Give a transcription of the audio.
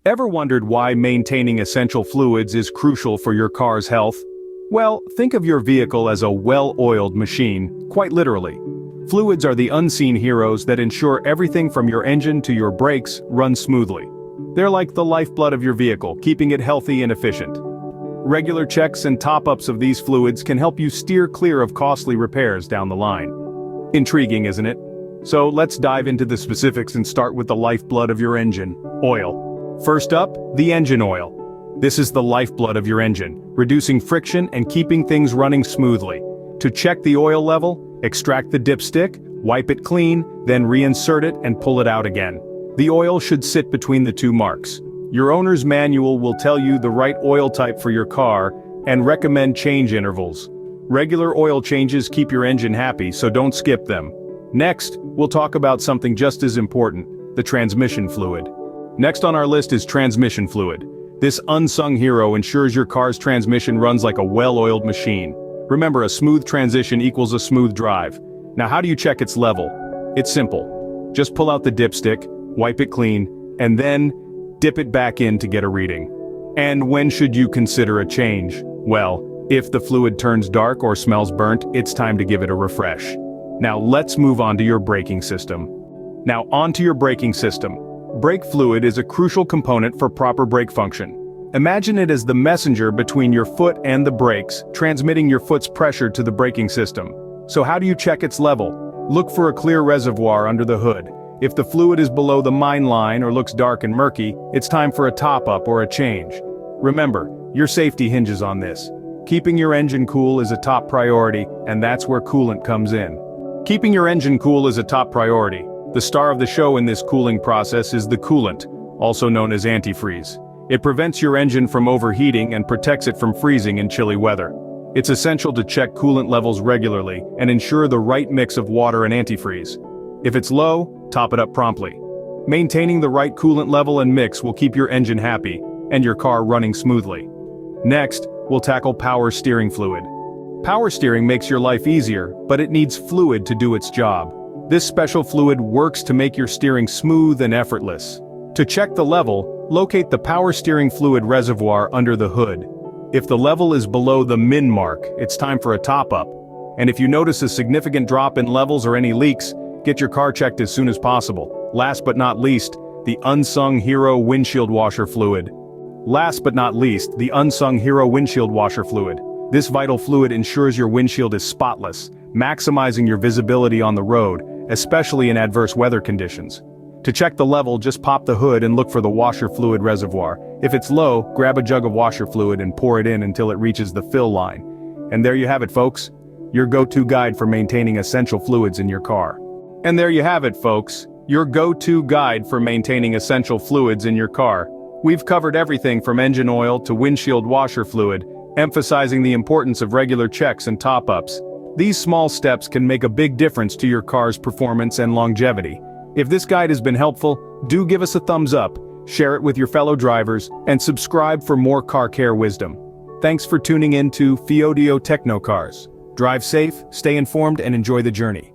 Ever wondered why maintaining essential fluids is crucial for your car's health? Well, think of your vehicle as a well-oiled machine, quite literally. Fluids are the unseen heroes that ensure everything from your engine to your brakes runs smoothly. They're like the lifeblood of your vehicle, keeping it healthy and efficient. Regular checks and top-ups of these fluids can help you steer clear of costly repairs down the line. Intriguing, isn't it? So let's dive into the specifics and start with the lifeblood of your engine, oil. First up, the engine oil. This is the lifeblood of your engine, reducing friction and keeping things running smoothly. To check the oil level, extract the dipstick, wipe it clean, then reinsert it and pull it out again. The oil should sit between the two marks. Your owner's manual will tell you the right oil type for your car and recommend change intervals. Regular oil changes keep your engine happy, so don't skip them. Next, we'll talk about something just as important, the transmission fluid. Next on our list is transmission fluid. This unsung hero ensures your car's transmission runs like a well-oiled machine. Remember, a smooth transition equals a smooth drive. Now, how do you check its level? It's simple. Just pull out the dipstick, wipe it clean, and then dip it back in to get a reading. And when should you consider a change? Well, if the fluid turns dark or smells burnt, it's time to give it a refresh. Now let's move on to your braking system. Brake fluid is a crucial component for proper brake function. Imagine it as the messenger between your foot and the brakes, transmitting your foot's pressure to the braking system. So how do you check its level? Look for a clear reservoir under the hood. If the fluid is below the mine line or looks dark and murky, it's time for a top-up or a change. Remember, your safety hinges on this. Keeping your engine cool is a top priority, and that's where coolant comes in. Keeping your engine cool is a top priority. The star of the show in this cooling process is the coolant, also known as antifreeze. It prevents your engine from overheating and protects it from freezing in chilly weather. It's essential to check coolant levels regularly and ensure the right mix of water and antifreeze. If it's low, top it up promptly. Maintaining the right coolant level and mix will keep your engine happy and your car running smoothly. Next, we'll tackle power steering fluid. Power steering makes your life easier, but it needs fluid to do its job. This special fluid works to make your steering smooth and effortless. To check the level, locate the power steering fluid reservoir under the hood. If the level is below the min mark, it's time for a top-up. And if you notice a significant drop in levels or any leaks, get your car checked as soon as possible. Last but not least, the unsung hero windshield washer fluid. This vital fluid ensures your windshield is spotless, maximizing your visibility on the road, especially in adverse weather conditions. To check the level, just pop the hood and look for the washer fluid reservoir. If it's low, grab a jug of washer fluid and pour it in until it reaches the fill line. And there you have it, folks. Your go-to guide for maintaining essential fluids in your car. We've covered everything from engine oil to windshield washer fluid, emphasizing the importance of regular checks and top-ups. These small steps can make a big difference to your car's performance and longevity. If this guide has been helpful, do give us a thumbs up, share it with your fellow drivers, and subscribe for more car care wisdom. Thanks for tuning in to Fiodio Technocars. Drive safe, stay informed, and enjoy the journey.